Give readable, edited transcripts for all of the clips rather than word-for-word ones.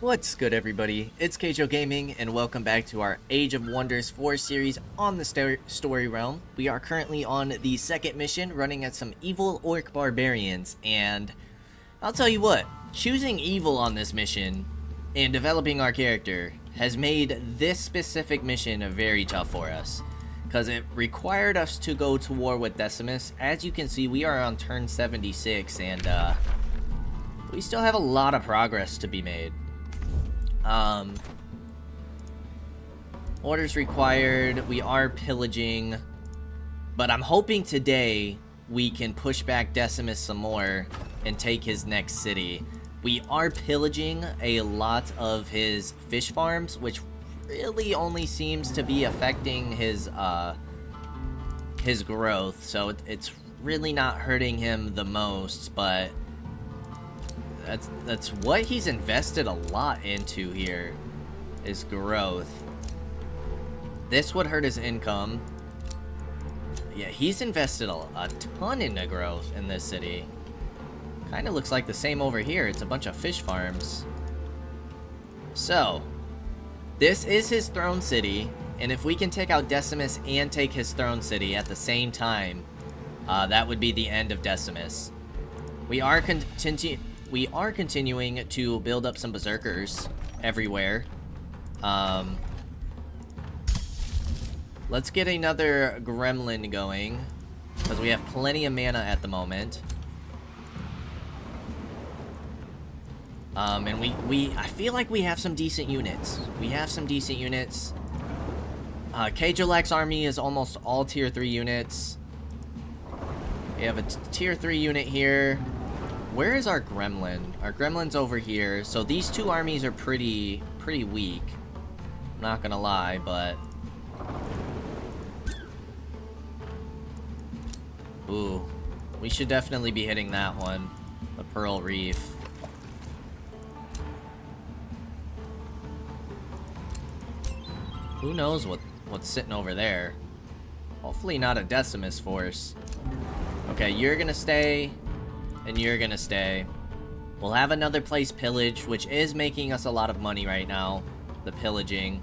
What's good, everybody? It's Kaige-O Gaming, and welcome back to our Age of Wonders 4 series on the story realm. We are currently on the second mission, running at some evil orc barbarians, and I'll tell you what, choosing evil on this mission and developing our character has made this specific mission very tough for us, because it required us to go to war with Decimus. As you can see, we are on turn 76, and we still have a lot of progress to be made. Orders required, we are pillaging, but I'm hoping today we can push back Decimus some more and take his next city. We are pillaging a lot of his fish farms, which really only seems to be affecting his growth, so it's really not hurting him the most, but that's what he's invested a lot into here, is growth. This would hurt his income. Yeah, he's invested a ton into growth in this city. Kind of looks like the same over here. It's a bunch of fish farms. So, this is his throne city, and if we can take out Decimus and take his throne city at the same time, that would be the end of Decimus. We are continuing to build up some berserkers everywhere. Let's get another gremlin going, because we have plenty of mana at the moment. And I feel like we have some decent units. Kaige-O's army is almost all tier 3 units. We have a tier 3 unit here. Where is our gremlin? Our gremlin's over here. So these two armies are pretty weak. I'm not gonna lie, but ooh, we should definitely be hitting that one. The Pearl Reef. Who knows what's sitting over there? Hopefully not a Decimus force. Okay, you're gonna stay, and you're gonna stay. We'll have another place pillaged, which is making us a lot of money right now. The pillaging.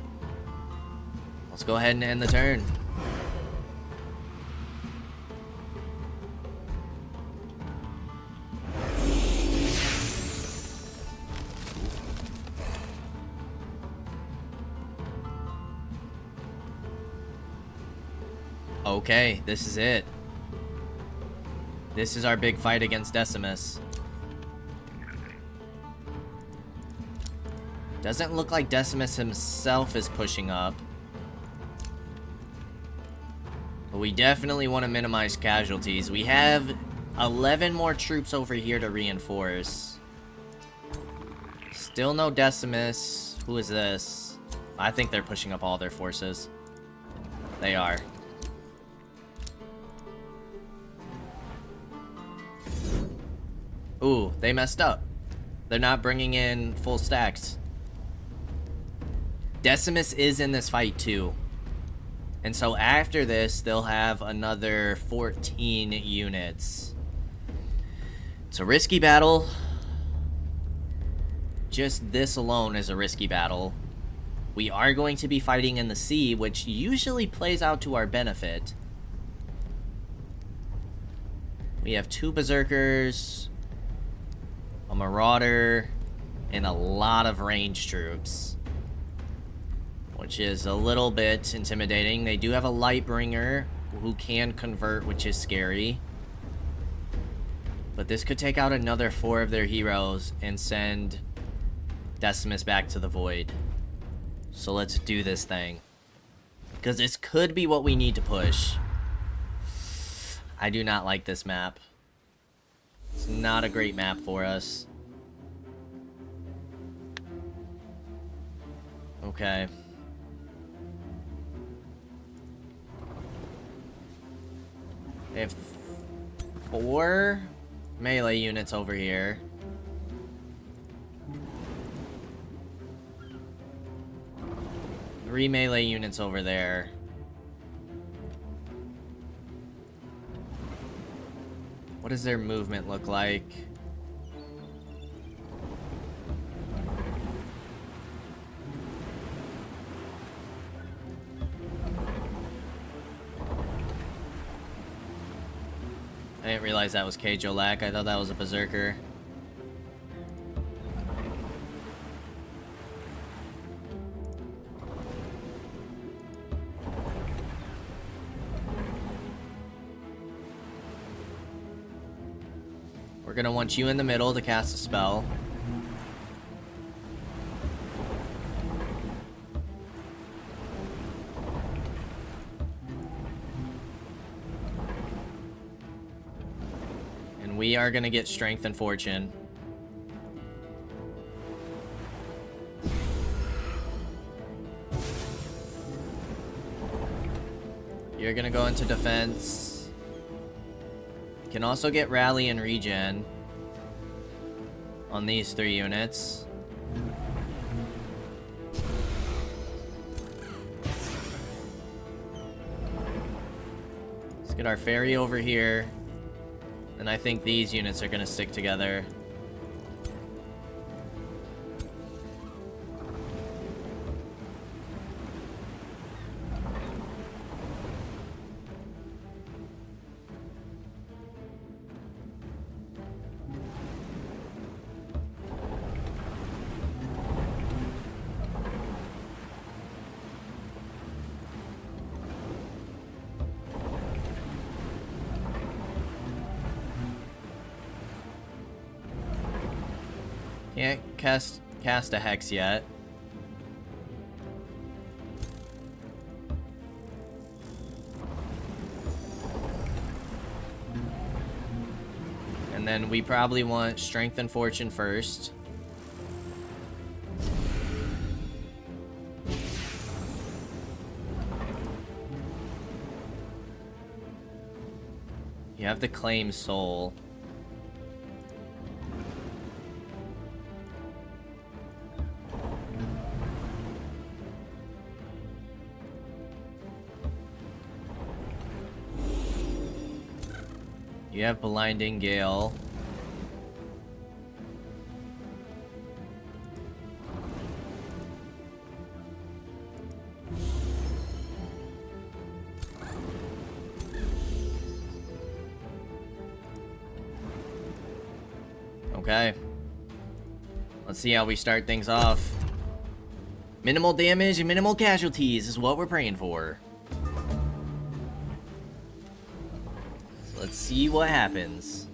Let's go ahead and end the turn. Okay, this is it. This is our big fight against Decimus. Doesn't look like Decimus himself is pushing up. But we definitely want to minimize casualties. We have 11 more troops over here to reinforce. Still no Decimus. Who is this? I think they're pushing up all their forces. They are. Ooh, they messed up. They're not bringing in full stacks. Decimus is in this fight too. And so after this, they'll have another 14 units. It's a risky battle. Just this alone is a risky battle. We are going to be fighting in the sea, which usually plays out to our benefit. We have 2 berserkers, a marauder, and a lot of range troops, which is a little bit intimidating. They do have a Lightbringer who can convert, which is scary. But this could take out another 4 of their heroes and send Decimus back to the void. So let's do this thing, because this could be what we need to push. I do not like this map. It's not a great map for us. Okay. They have 4 melee units over here. Three melee units over there. What does their movement look like? I didn't realize that was Kaige-O lack. I thought that was a berserker. We're gonna want you in the middle to cast a spell. And we are gonna get Strength and Fortune. You're gonna go into defense. You can also get Rally and Regen on these 3 units. Let's get our Fairy over here. And I think these units are gonna stick together. Can't cast a Hex yet. And then we probably want Strength and Fortune first. You have to claim Soul. You have Blinding Gale. Okay. Let's see how we start things off. Minimal damage and minimal casualties is what we're praying for. Let's see what happens.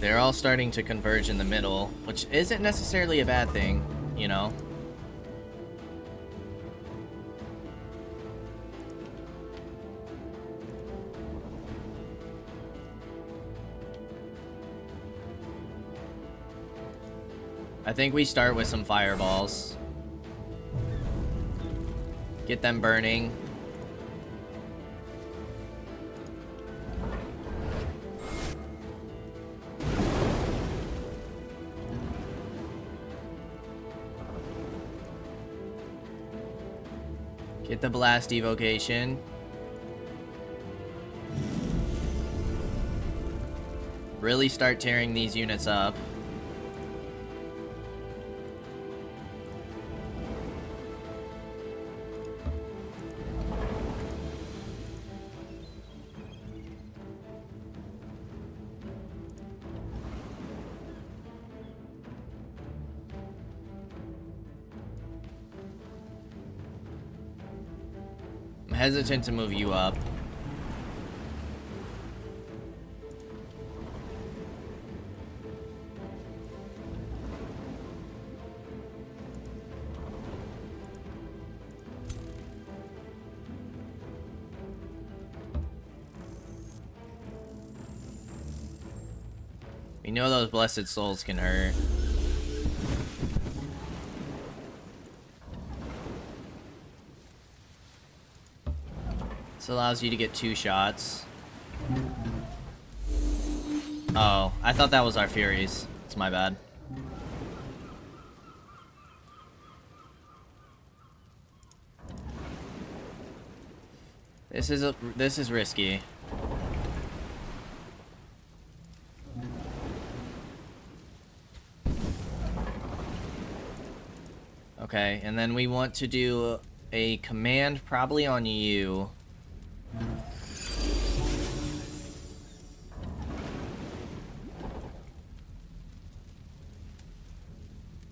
They're all starting to converge in the middle, which isn't necessarily a bad thing, you know? I think we start with some fireballs. Get them burning. Get the blast evocation. Really start tearing these units up. Hesitant to move you up. We know those blessed souls can hurt. This allows you to get 2 shots. Oh, I thought that was our Furies. It's my bad. This is risky. Okay, and then we want to do a command probably on you.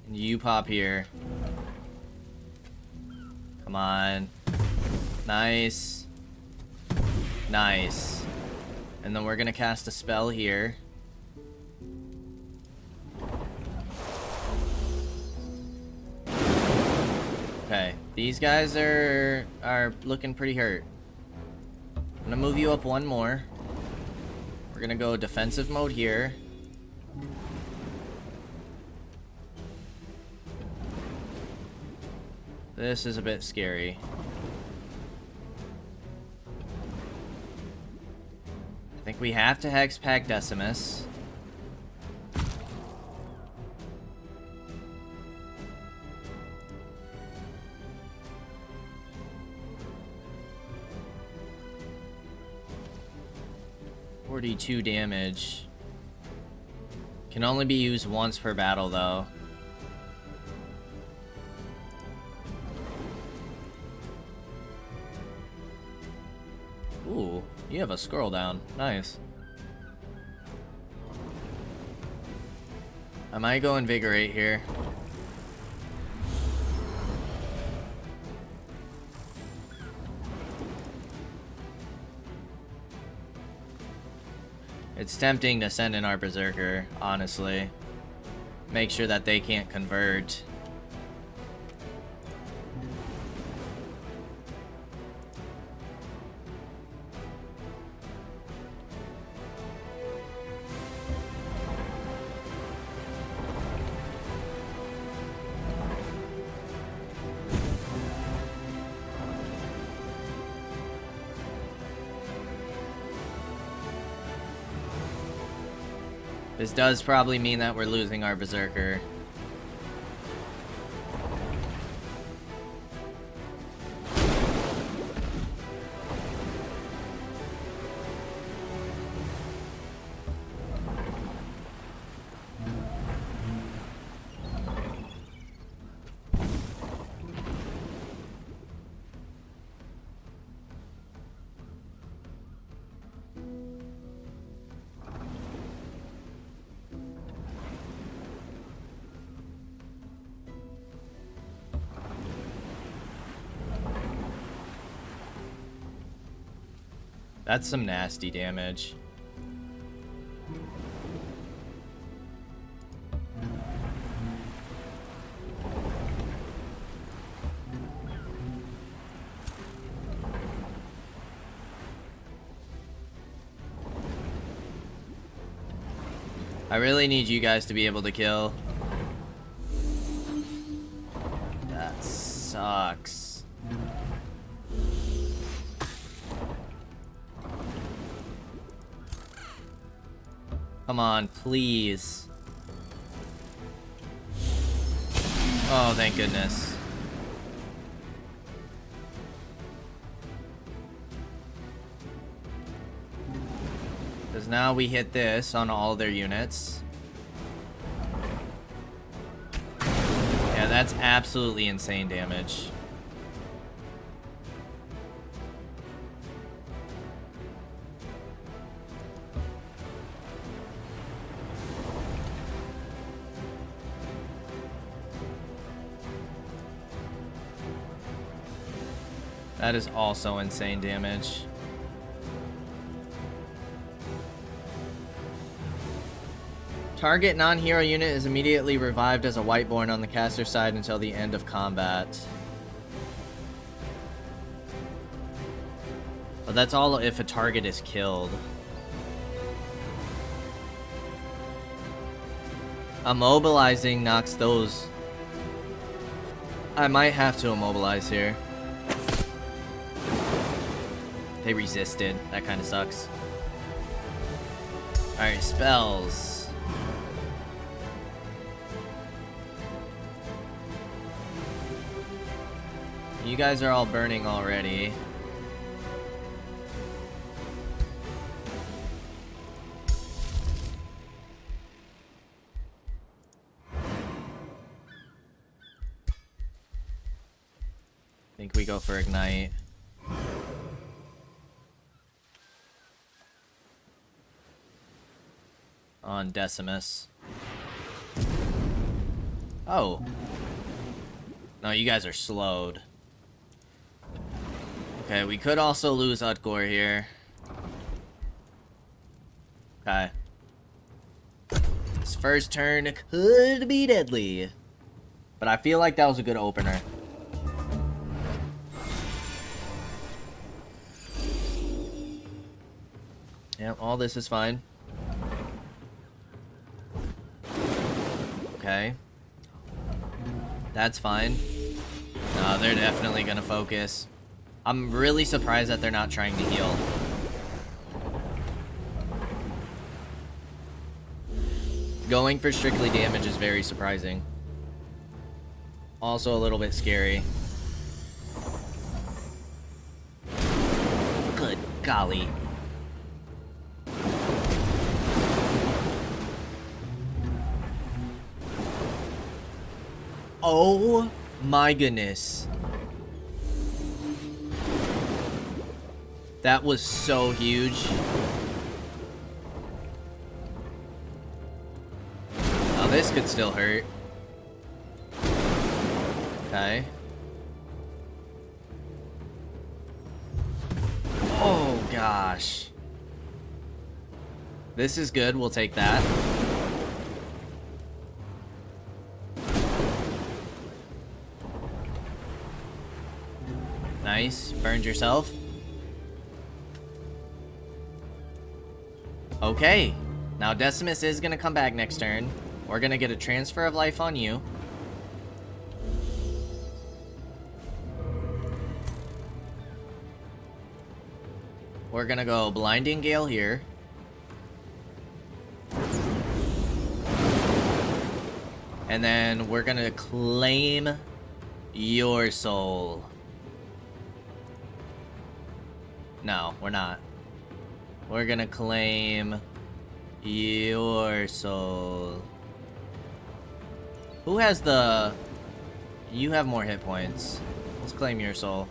And you pop here. Come on. Nice. Nice. And then we're gonna cast a spell here. Okay, these guys are looking pretty hurt. I'm gonna move you up one more. We're gonna go defensive mode here. This is a bit scary. I think we have to Hex Pack Decimus. .42 damage. Can only be used once per battle, though. Ooh, you have a scroll down. Nice. I might go Invigorate here. It's tempting to send in our Berserker, honestly. Make sure that they can't convert. This does probably mean that we're losing our Berserker. That's some nasty damage. I really need you guys to be able to kill. That sucks. Come on, please. Oh, thank goodness. Because now we hit this on all their units. Yeah, that's absolutely insane damage. That is also insane damage. Target non-hero unit is immediately revived as a Whiteborn on the caster side until the end of combat. But that's all if a target is killed. Immobilizing knocks those. I might have to immobilize here. They resisted. That kind of sucks. Alright, spells. You guys are all burning already. think we go for Ignite. On Decimus. Oh. No, you guys are slowed. Okay, we could also lose Utgor here. Okay. This first turn could be deadly. But I feel like that was a good opener. Yep, all this is fine. Okay. That's fine. No, they're definitely gonna focus. I'm really surprised that they're not trying to heal. Going for strictly damage is very surprising. Also a little bit scary. Good golly. Oh my goodness. That was so huge. Now this could still hurt. Okay. Oh gosh. This is good, we'll take that. Nice, burned yourself. Okay, now Decimus is gonna come back next turn. We're gonna get a transfer of life on you. We're gonna go Blinding Gale here. And then we're gonna claim your soul. No, we're not. We're gonna claim your soul. Who has the... You have more hit points. Let's claim your soul.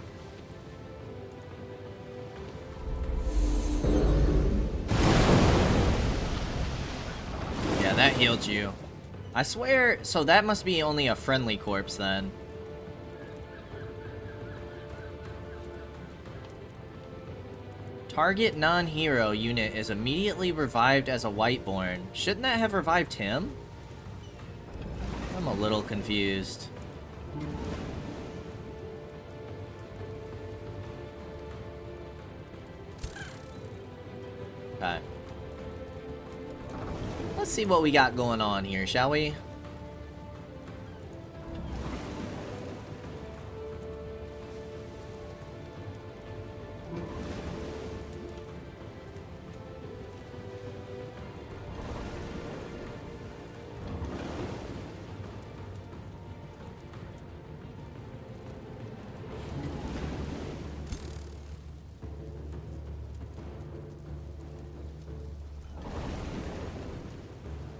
Yeah, that healed you. I swear, so that must be only a friendly corpse then. Target non-hero unit is immediately revived as a Whiteborn. Shouldn't that have revived him? I'm a little confused. Okay. Let's see what we got going on here, shall we?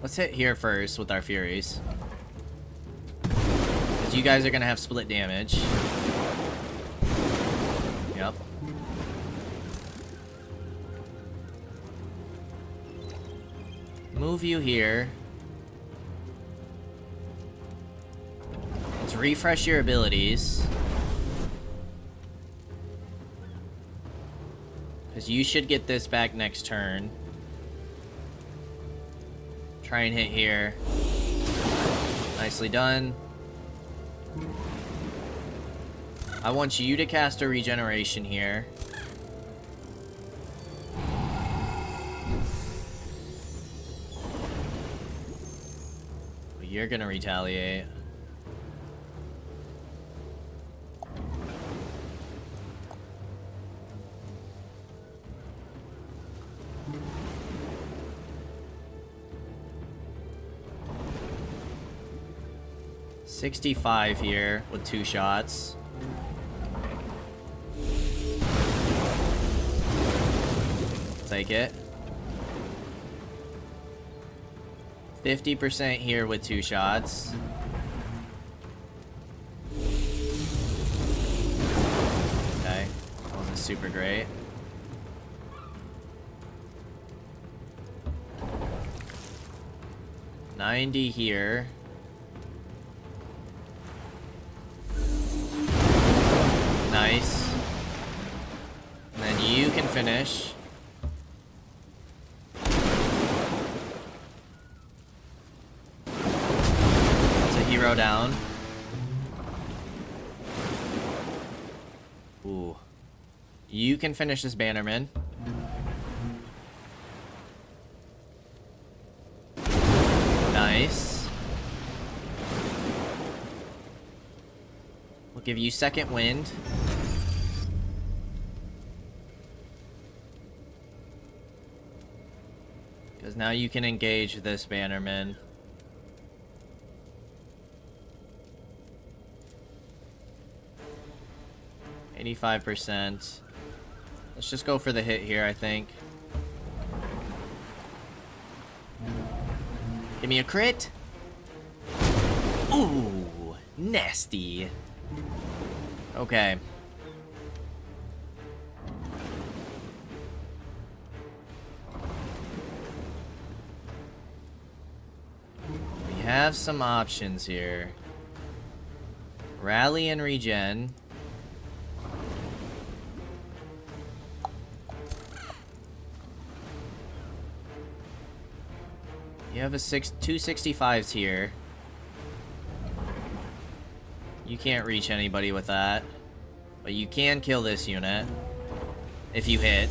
Let's hit here first with our Furies. Because you guys are going to have split damage. Yep. Move you here. Let's refresh your abilities. Because you should get this back next turn. Try and hit here. Nicely done. I want you to cast a regeneration here. You're gonna retaliate. $65 here with 2 shots. Take it. 50% here with 2 shots. super great. $90 here. Nice. And then you can finish. That's a hero down. Ooh. You can finish this Bannerman. Nice. We'll give you second wind. Because now you can engage this Bannerman. %. Let's just go for the hit here, I think. Give me a crit. Ooh, nasty. Okay. We have some options here. Rally and regen. You have two 65s here. You can't reach anybody with that. But you can kill this unit. If you hit.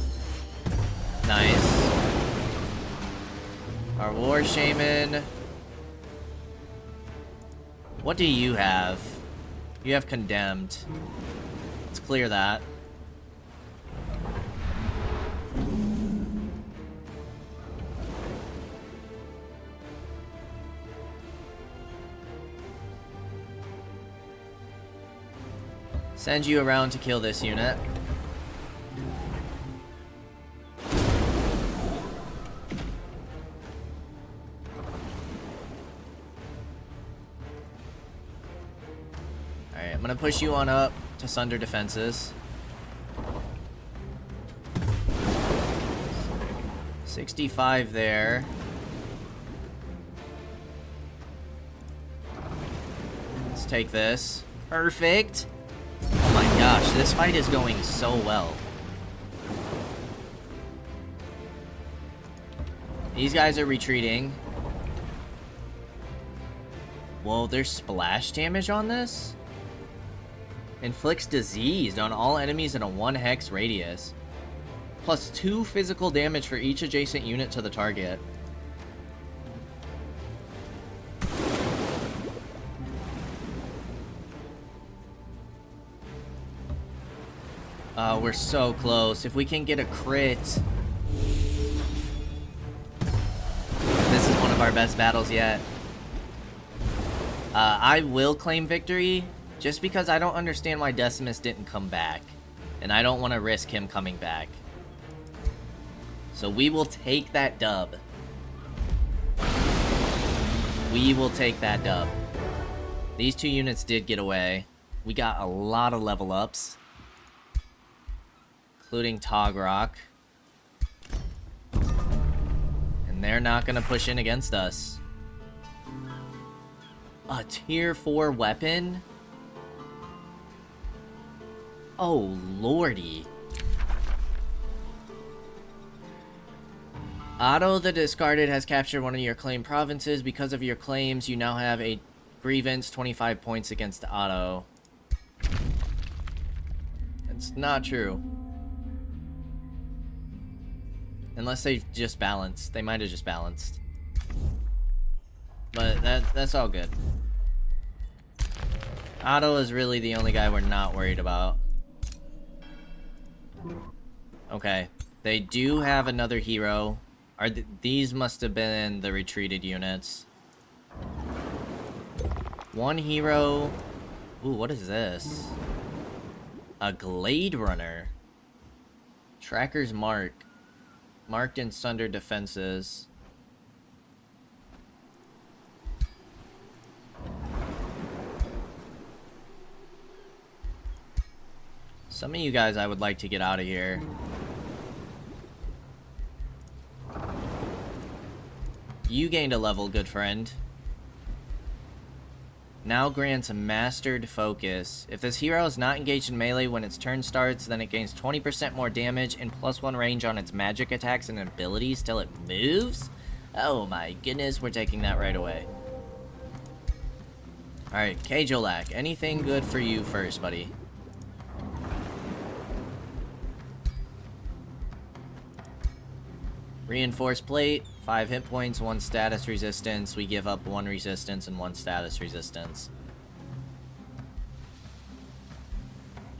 Nice. Our War Shaman. What do you have? You have Condemned. Let's clear that. Send you around to kill this unit. Alright, I'm gonna push you on up to Sunder Defenses. 65 there. Let's take this. Perfect! Oh my gosh, this fight is going so well. These guys are retreating. Whoa, there's splash damage on this? Inflicts disease on all enemies in a 1 hex radius. Plus 2 physical damage for each adjacent unit to the target. We're so close. If we can get a crit. This is one of our best battles yet. I will claim victory, just because I don't understand why Decimus didn't come back. And I don't want to risk him coming back. So we will take that dub. We will take that dub. These 2 units did get away. We got a lot of level ups. Including Togrock. And they're not going to push in against us. A tier 4 weapon? Oh, lordy. Otto the Discarded has captured one of your claimed provinces. Because of your claims, you now have a grievance, 25 points against Otto. It's not true. Unless they just balanced. They might have just balanced. But that's all good. Otto is really the only guy we're not worried about. Okay. They do have another hero. These must have been the retreated units. 1 hero. Ooh, what is this? A Glade Runner. Tracker's Mark. Marked in Sunder Defenses. Some of you guys I would like to get out of here. You gained a level, good friend. Now grants a mastered focus. If this hero is not engaged in melee when its turn starts, then it gains 20% more damage and +1 range on its magic attacks and abilities till it moves? Oh my goodness, we're taking that right away. Alright, Kaige-O, anything good for you first, buddy? Reinforced plate, 5 hit points, 1 status resistance. We give up 1 resistance and 1 status resistance.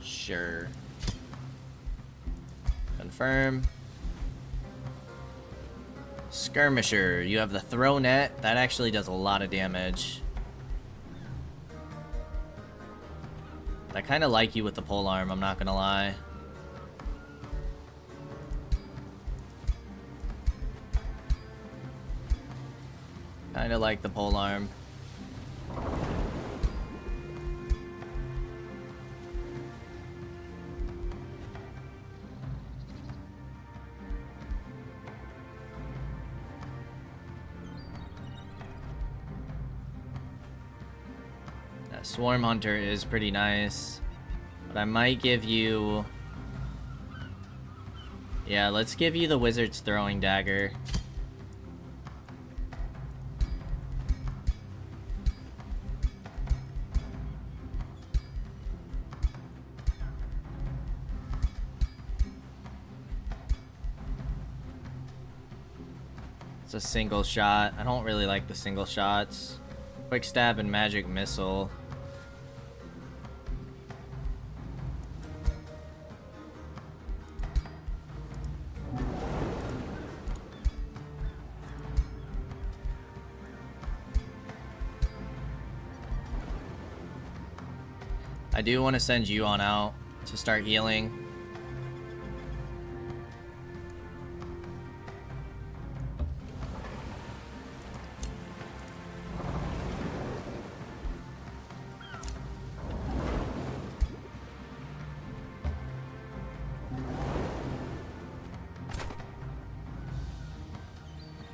Sure. Confirm. Skirmisher, you have the throw net. That actually does a lot of damage. I kind of like you with the pole arm, I'm not gonna lie. Kind of like the pole arm. That Swarm Hunter is pretty nice. But I might give you... Yeah, let's give you the Wizard's Throwing Dagger. It's a single shot. I don't really like the single shots. Quick stab and magic missile. I do want to send you on out to start healing.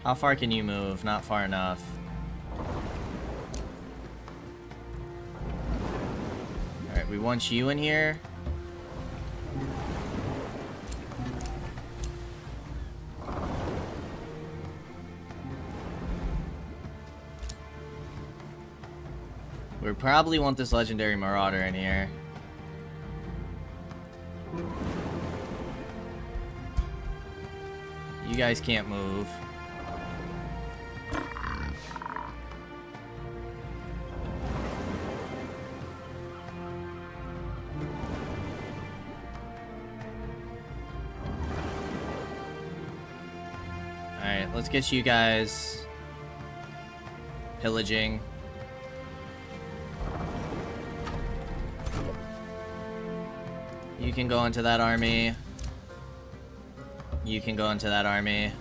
How far can you move? Not far enough. Alright, we want you in here. We probably want this legendary marauder in here. You guys can't move. Alright, let's get you guys pillaging. You can go into that army. You can go into that army.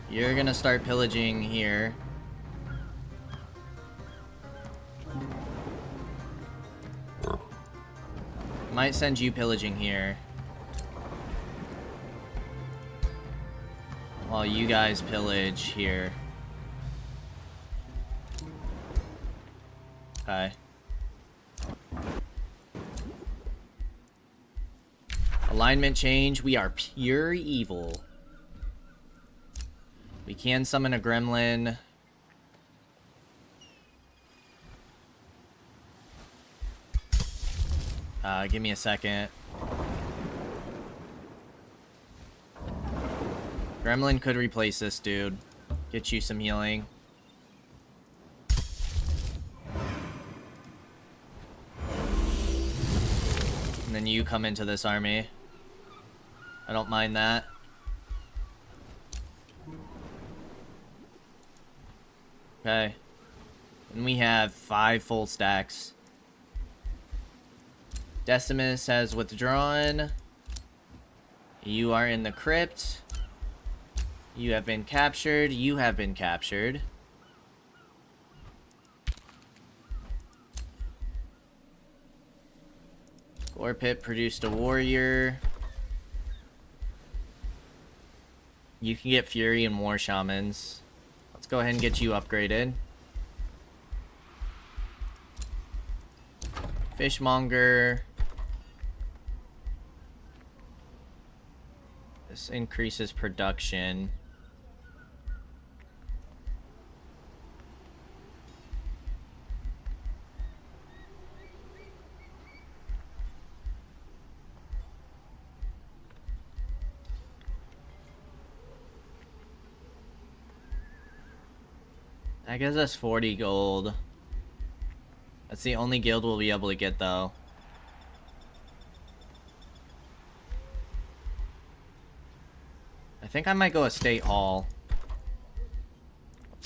You're gonna start pillaging here. Might send you pillaging here. While you guys pillage here. Okay. Alignment change. We are pure evil. We can summon a gremlin. Give me a second. Gremlin could replace this dude. Get you some healing. And then you come into this army. I don't mind that. Okay. And we have 5 full stacks. Decimus has withdrawn. You are in the crypt. You have been captured. You have been captured. Ore pit produced a warrior. You can get Fury and more shamans. Let's go ahead and get you upgraded. Fishmonger. This increases production. That gives us 40 gold. That's the only guild we'll be able to get, though. I think I might go Estate Hall.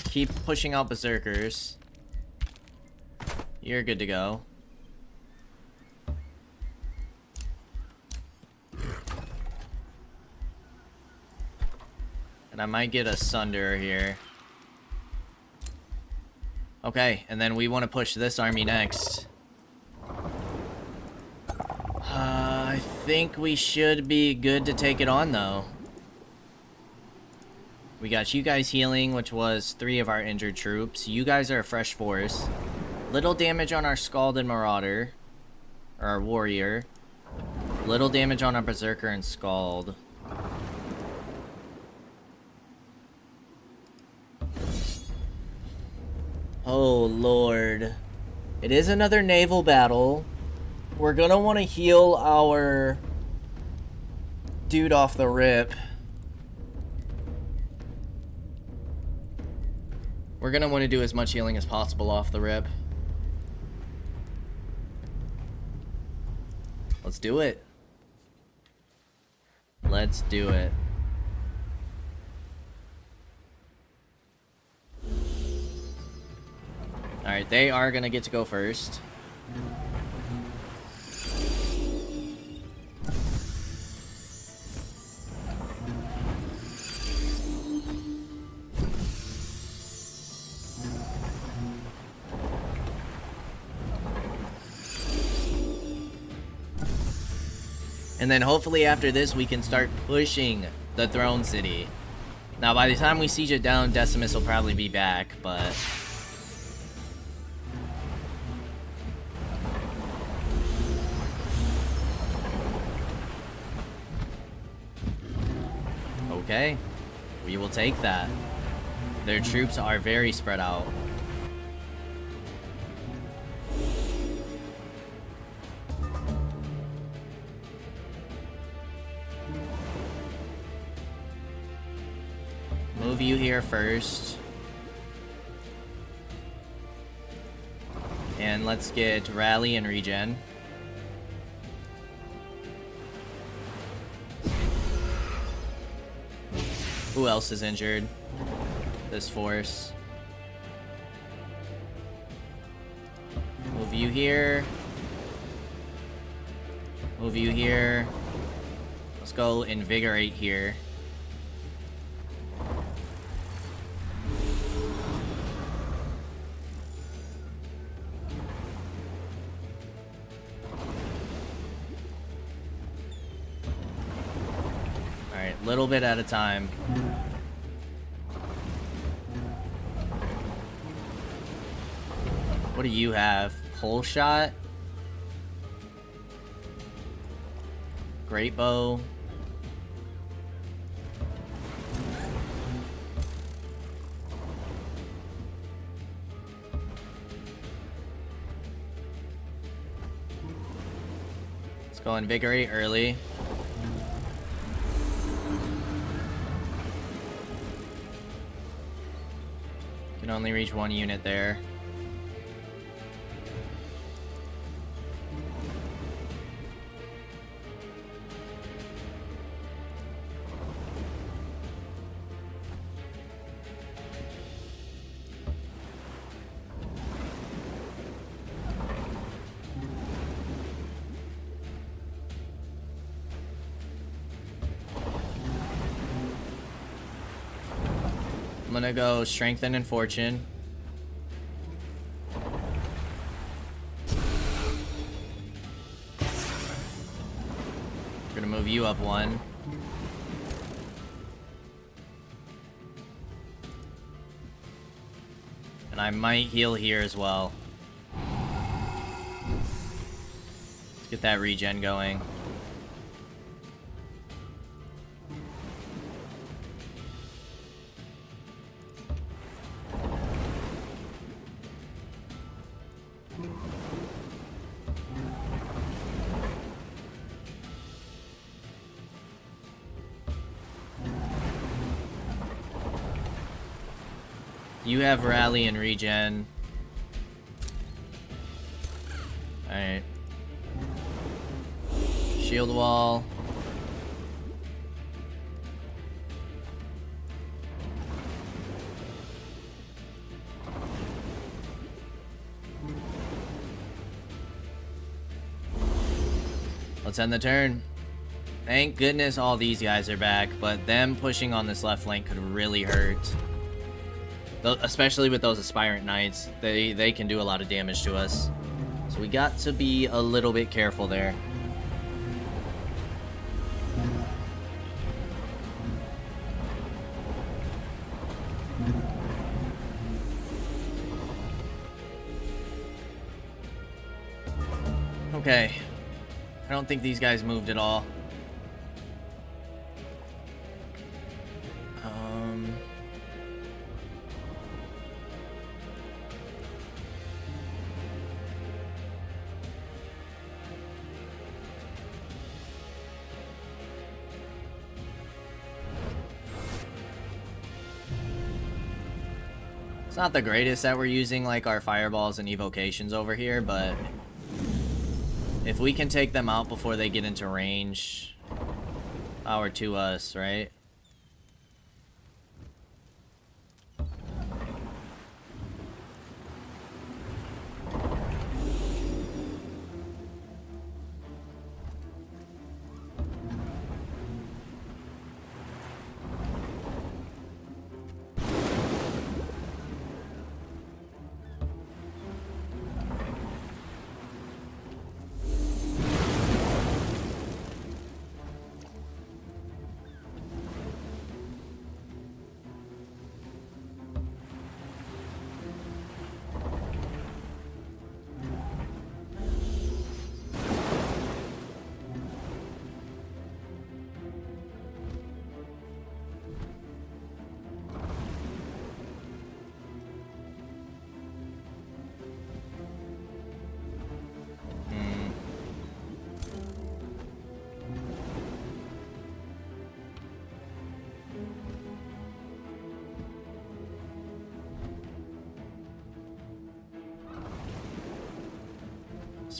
Keep pushing out Berserkers. You're good to go. And I might get a Sunder here. Okay, and then we want to push this army next. I think we should be good to take it on, though. We got you guys healing, which was 3 of our injured troops. You guys are a fresh force. Little damage on our Scalded Marauder. Or our Warrior. Little damage on our Berserker and Scald. Oh, Lord. It is another naval battle. We're gonna want to heal our dude off the rip. We're gonna want to do as much healing as possible off the rip. Let's do it. Let's do it. Alright, they are gonna get to go first. And then hopefully after this we can start pushing the Throne City. Now by the time we siege it down, Decimus will probably be back, but... Okay, we will take that. Their troops are very spread out. Move you here first. And let's get Rally and Regen. Who else is injured? This force. Move you here. Move you here. Let's go Invigorate here. Alright, little bit at a time. What do you have? Pole shot? Great bow. Let's go Invigorate early. Can only reach 1 unit there. I'm gonna go Strengthen and Fortune. you up one. And I might heal here as well. Let's get that regen going. You have rally and regen. Alright. Shield wall. Let's end the turn. Thank goodness all these guys are back, but them pushing on this left flank could really hurt. Especially with those Aspirant Knights, they can do a lot of damage to us. So we got to be a little bit careful there. Okay. I don't think these guys moved at all. It's not the greatest that we're using like our fireballs and evocations over here, but if we can take them out before they get into range, power to us, right?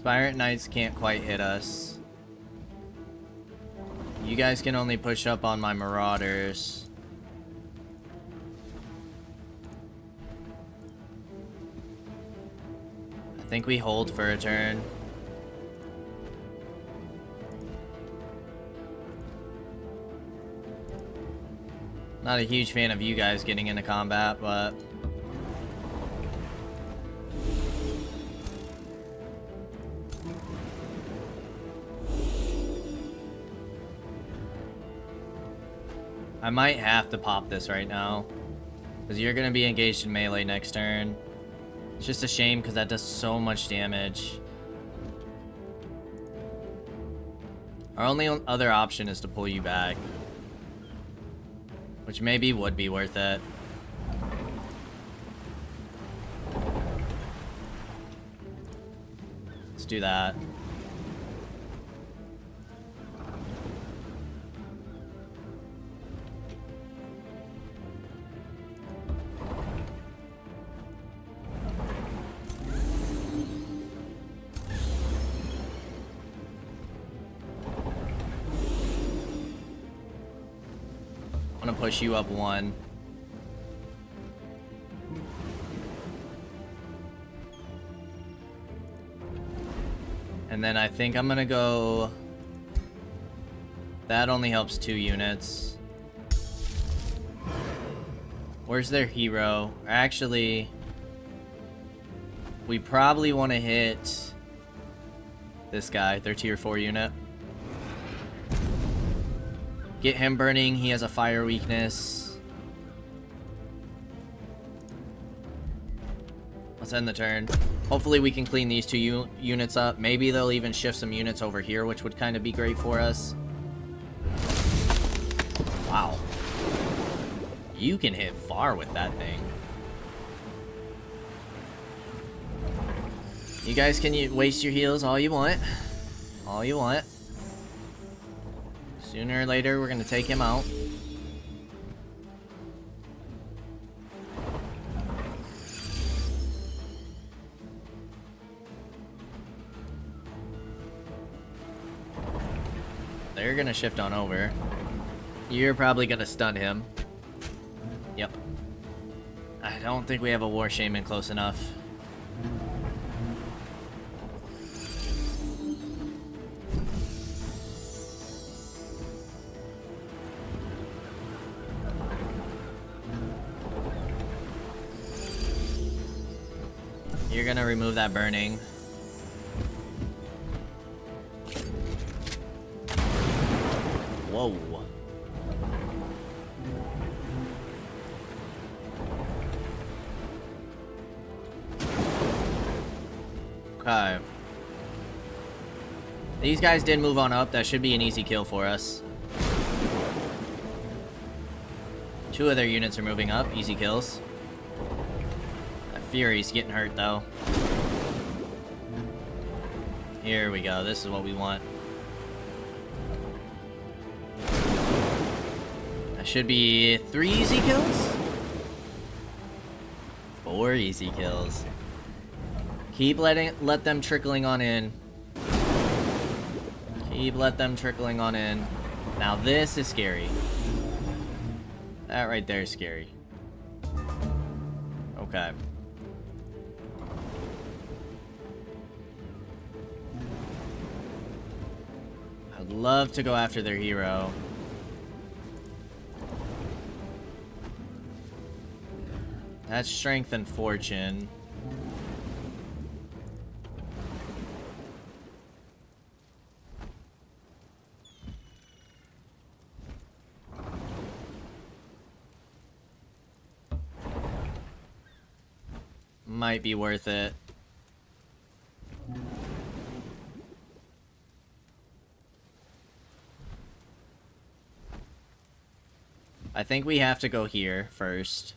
Aspirant Knights can't quite hit us. You guys can only push up on my Marauders. I think we hold for a turn. Not a huge fan of you guys getting into combat, but I might have to pop this right now, because you're going to be engaged in melee next turn. It's just a shame because that does so much damage. Our only other option is to pull you back, which maybe would be worth it. Let's do that. I'm gonna push you up one. And then I think I'm gonna go... That only helps 2 units. Where's their hero? Actually, we probably want to hit this guy, their tier 4 unit. Get him burning. He has a fire weakness. Let's end the turn. Hopefully we can clean these two units up. Maybe they'll even shift some units over here, which would kind of be great for us. Wow. You can hit far with that thing. You guys can waste your heals all you want. All you want. Sooner or later, we're going to take him out. They're going to shift on over. You're probably going to stun him. Yep. I don't think we have a War Shaman close enough. You're gonna remove that burning. Whoa. Okay. These guys did move on up. That should be an easy kill for us. 2 of their units are moving up. Easy kills. Fury's getting hurt though. Here we go. This is what we want. That should be 3 easy kills? 4 easy kills. Keep let them trickling on in. Keep let them trickling on in. Now this is scary. That right there is scary. Okay. I'd love to go after their hero. That's strength and fortune. Might be worth it. I think we have to go here first.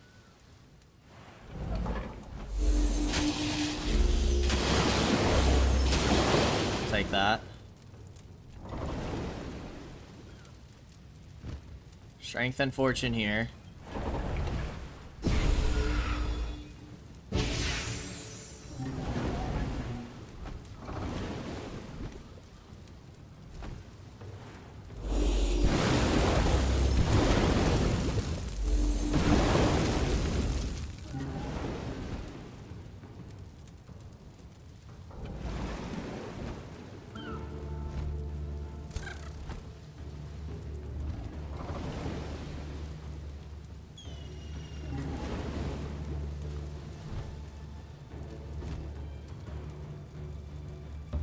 Take that. Strength and fortune here.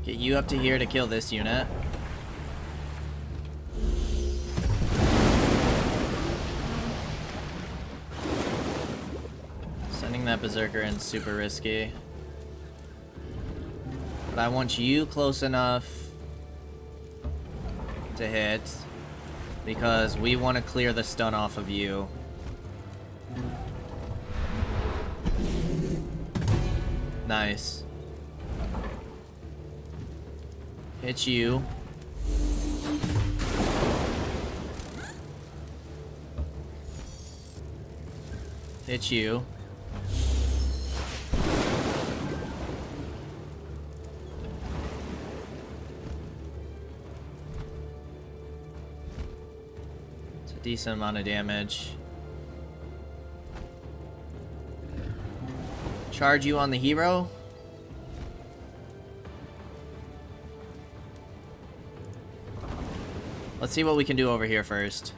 Get you up to here to kill this unit. Sending that berserker in super risky. But I want you close enough to hit because we want to clear the stun off of you. Nice. Hit you. Hit you. It's a decent amount of damage. Charge you on the hero. Let's see what we can do over here first.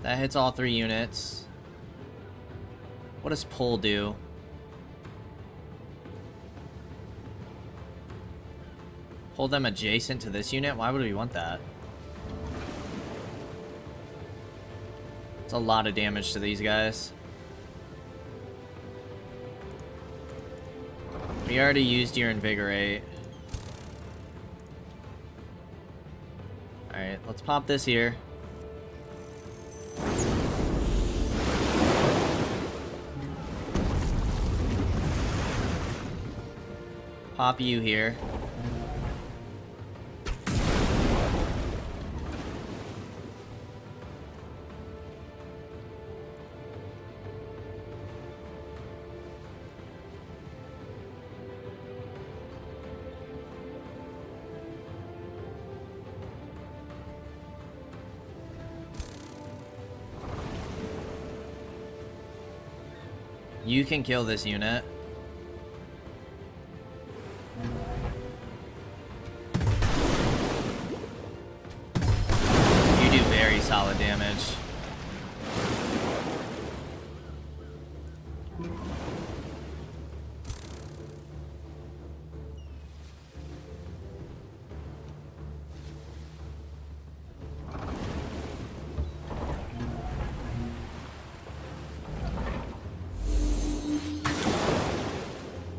That hits all 3 units. What does pull do? Hold them adjacent to this unit? Why would we want that? It's a lot of damage to these guys. We already used your Invigorate. Alright, let's pop this here. Pop you here. You can kill this unit. You do very solid damage.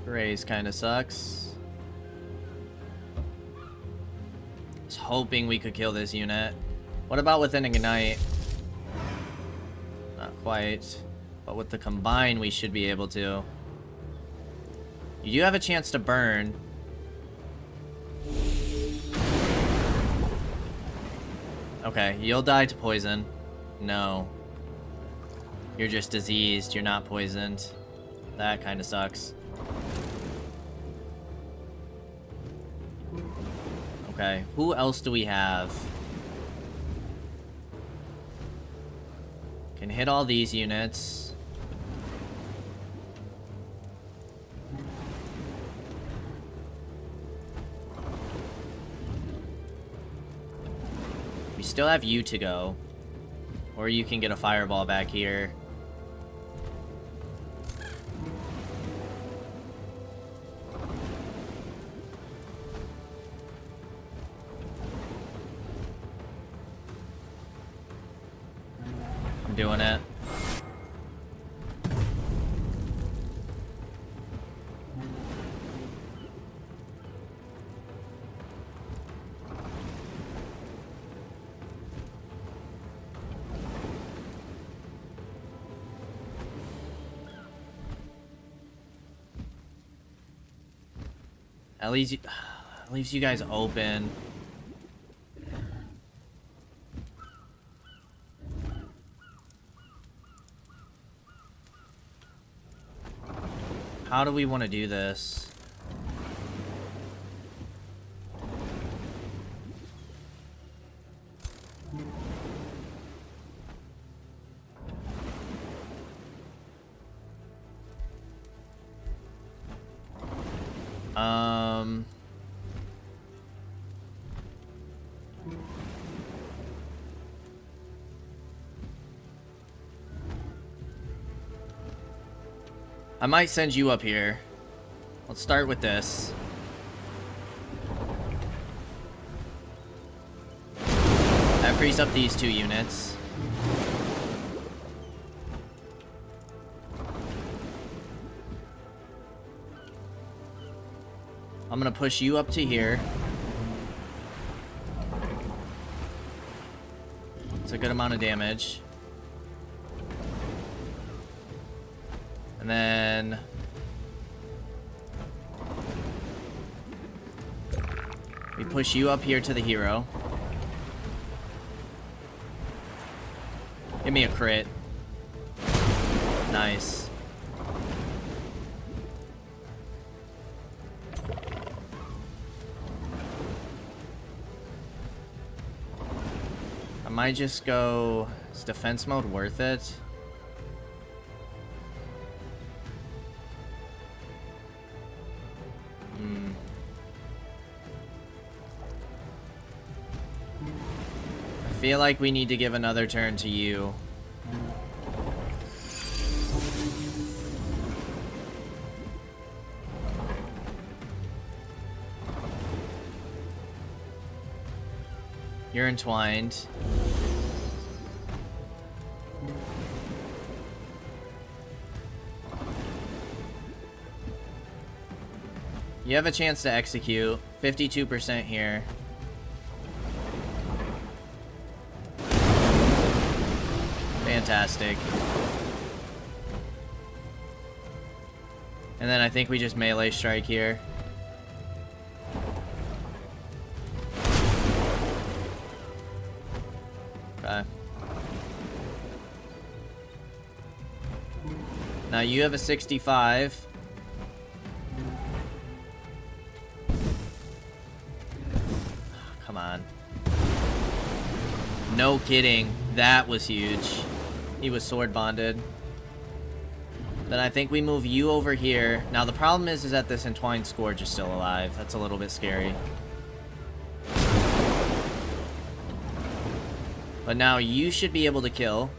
Raise kind of sucks. I was hoping we could kill this unit. What about with an Ignite? Not quite. But with the Combine, we should be able to. You do have a chance to burn. Okay, you'll die to poison. No. You're just diseased. You're not poisoned. That kind of sucks. Okay, who else do we have? Can hit all these units. We still have you to go. Or you can get a fireball back here. Doing it. Leaves you guys open. How do we want to do this? I might send you up here. Let's start with this. That frees up these two units. I'm gonna push you up to here. It's a good amount of damage. And then we push you up here to the hero. Give me a crit. Nice. I might just go... Is defense mode worth it? I feel like we need to give another turn to you. You're entwined. You have a chance to execute. 52% here. Fantastic. And then I think we just melee strike here. Okay. Now you have a 65. Come on. No kidding. That was huge. He was sword bonded. Then I think we move you over here. Now the problem is that this entwined Scourge is still alive. That's a little bit scary. But now you should be able to kill.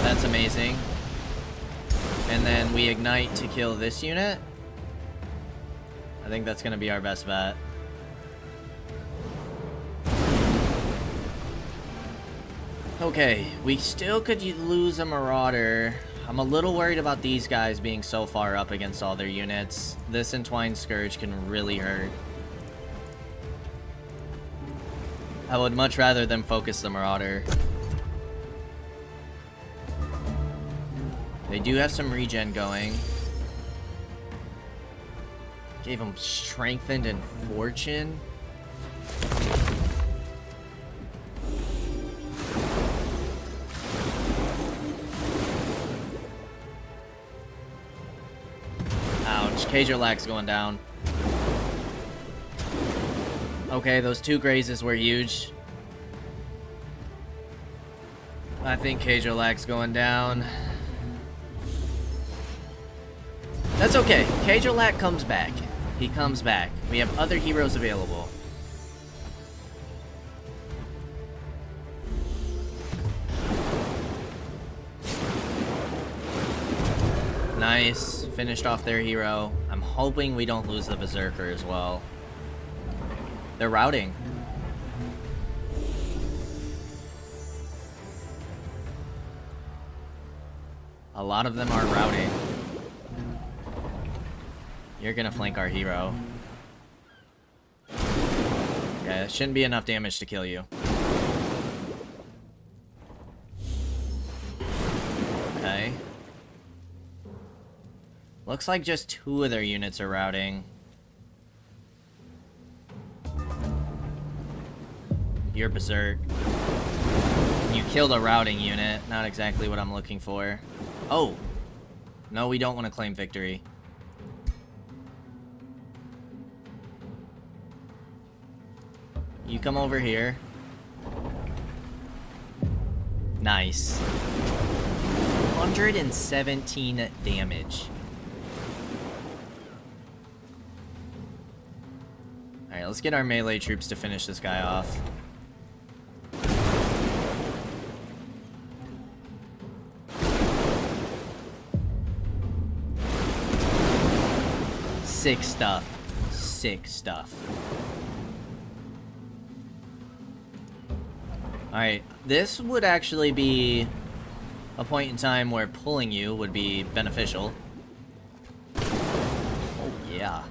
That's amazing. And then we ignite to kill this unit. I think that's going to be our best bet. Okay, we still could lose a Marauder. I'm a little worried about these guys being so far up against all their units. This Entwined Scourge can really hurt. I would much rather them focus the Marauder. They do have some regen going. Gave them Strengthened and Fortune. Ouch, Kaige-O lag's going down. Okay, those two grazes were huge. I think Kaige-O lag's going down. That's okay. Kaige-O lag comes back. He comes back. We have other heroes available. Nice. Finished off their hero. I'm hoping we don't lose the Berserker as well. They're routing. A lot of them are routing. You're gonna flank our hero. Okay, that shouldn't be enough damage to kill you. Okay. Looks like just two of their units are routing. You're berserk. You killed a routing unit. Not exactly what I'm looking for. Oh! No, we don't want to claim victory. You come over here. Nice. 117 damage. Alright, let's get our melee troops to finish this guy off. Sick stuff. Sick stuff. Alright, this would actually be a point in time where pulling you would be beneficial. Oh, yeah.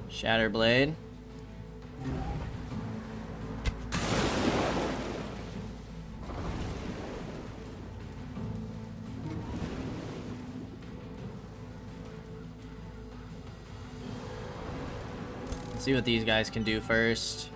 Shatterblade. Let's see what these guys can do first.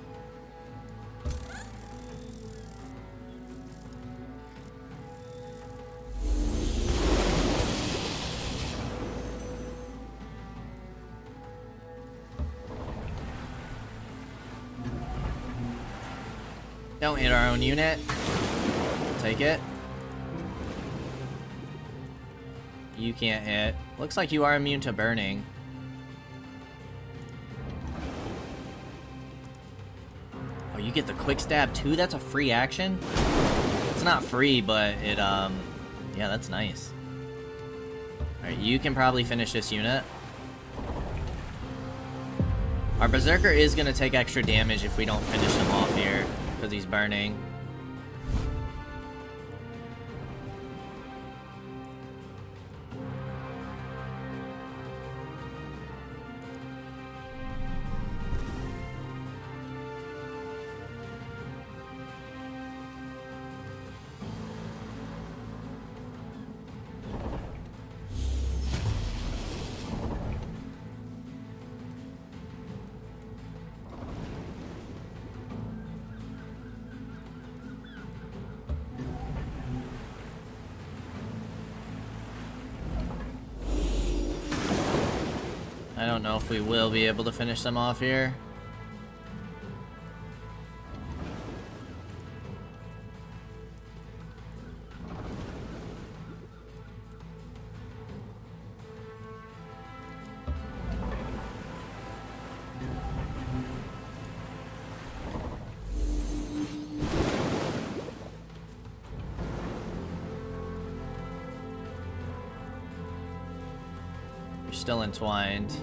Don't hit our own unit. Take it. You can't hit. Looks like you are immune to burning. Oh, you get the quick stab too? That's a free action? it's not free, but it, yeah, that's nice. Alright, you can probably finish this unit. Our Berserker is going to take extra damage if we don't finish him off here, because he's burning. I don't know if we will be able to finish them off here. You're still entwined.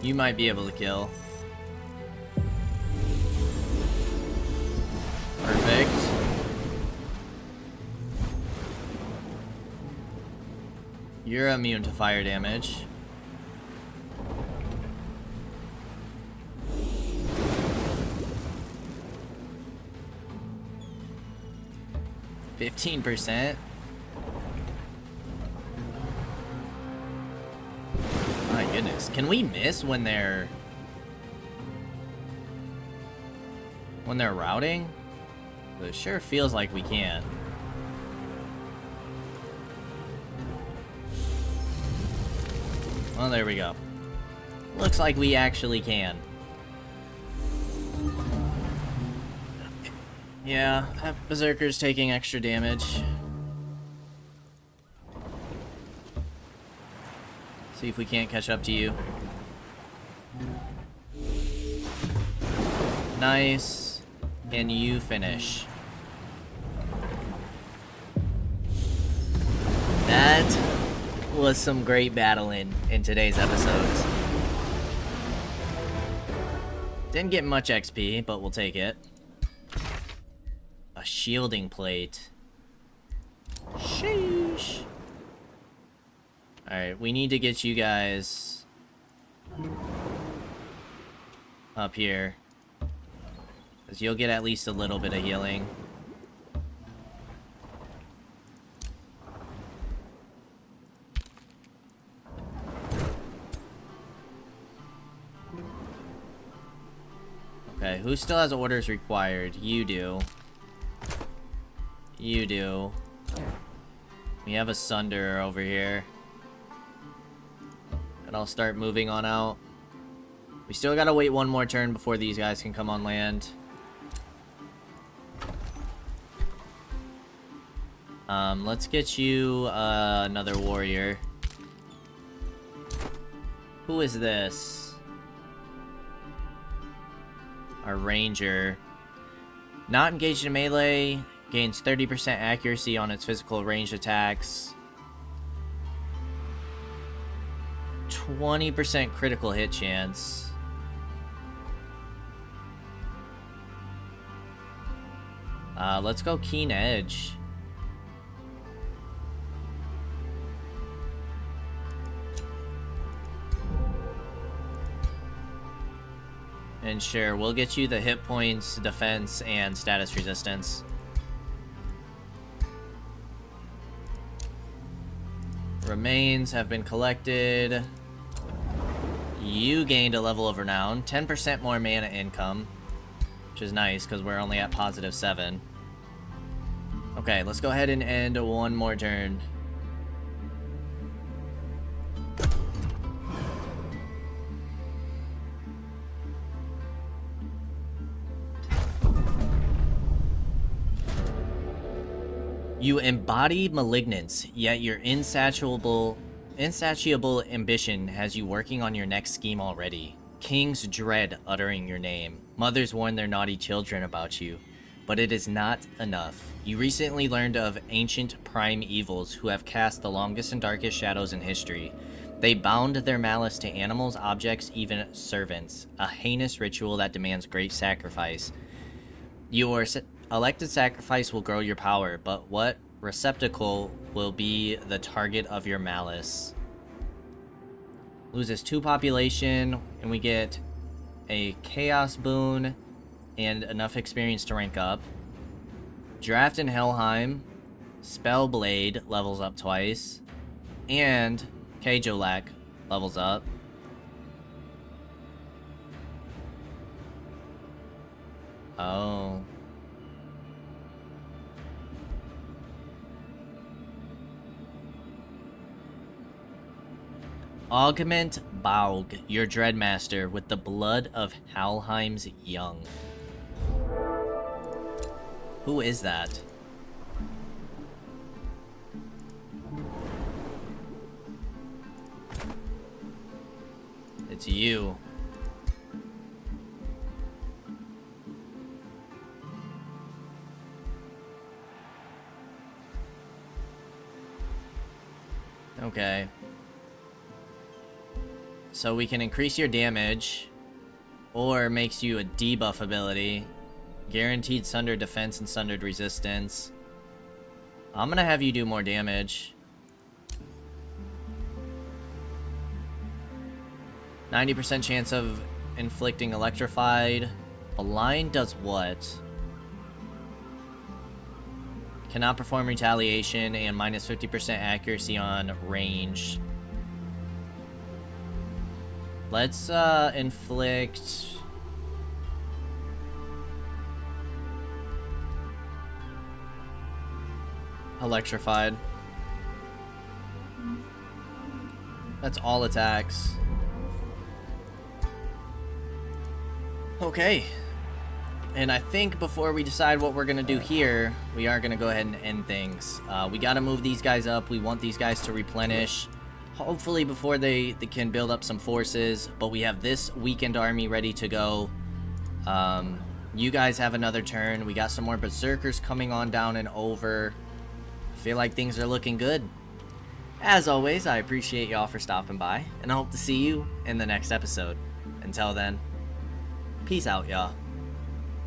You might be able to kill. Perfect. You're immune to fire damage. %. My goodness. Can we miss when they're routing? It sure feels like we can. Well, there we go. Looks like we actually can. Yeah, that Berserker's taking extra damage. See if we can't catch up to you. Nice. Can you finish? That was some great battling in today's episodes. Didn't get much XP, but we'll take it. A shielding plate. Sheesh. Alright, we need to get you guys up here, because you'll get at least a little bit of healing. Okay, who still has orders required? You do. You do. We have a Sunder over here. And I'll start moving on out. We still gotta wait one more turn before these guys can come on land. Let's get you another warrior. Who is this? Our ranger. Not engaged in melee. Gains 30% accuracy on its physical ranged attacks. 20% critical hit chance. Let's go Keen Edge. And sure, we'll get you the hit points, defense, and status resistance. Remains have been collected. You gained a level of renown. 10% more mana income. Which is nice, because we're only at +7. Okay, let's go ahead and end one more turn. You embody malignance, yet your insatiable ambition has you working on your next scheme already. Kings dread uttering your name. Mothers warn their naughty children about you. But it is not enough. You recently learned of ancient prime evils who have cast the longest and darkest shadows in history. They bound their malice to animals, objects, even servants. A heinous ritual that demands great sacrifice. Your elected sacrifice will grow your power, but what receptacle will be the target of your malice? Loses 2 population, and we get a chaos boon and enough experience to rank up. Draft in Helheim, Spellblade levels up twice, and Kaige-O levels up. Oh. Augment Baug, your Dreadmaster, with the blood of Helheim's young. Who is that? It's you. Okay. So we can increase your damage, or makes you a debuff ability. Guaranteed sundered defense and sundered resistance. I'm gonna have you do more damage. 90% chance of inflicting electrified. Blind does what? Cannot perform retaliation and minus 50% accuracy on range. Let's inflict electrified. That's all attacks. Okay. And I think before we decide what we're gonna do here, we are gonna go ahead and end things. We gotta move these guys up. We want these guys to replenish. Hopefully before they can build up some forces, but we have this weakened army ready to go. You guys have another turn. We got some more berserkers coming on down and over. I feel like things are looking good. As always, I appreciate y'all for stopping by, and I hope to see you in the next episode. Until then, peace out, y'all.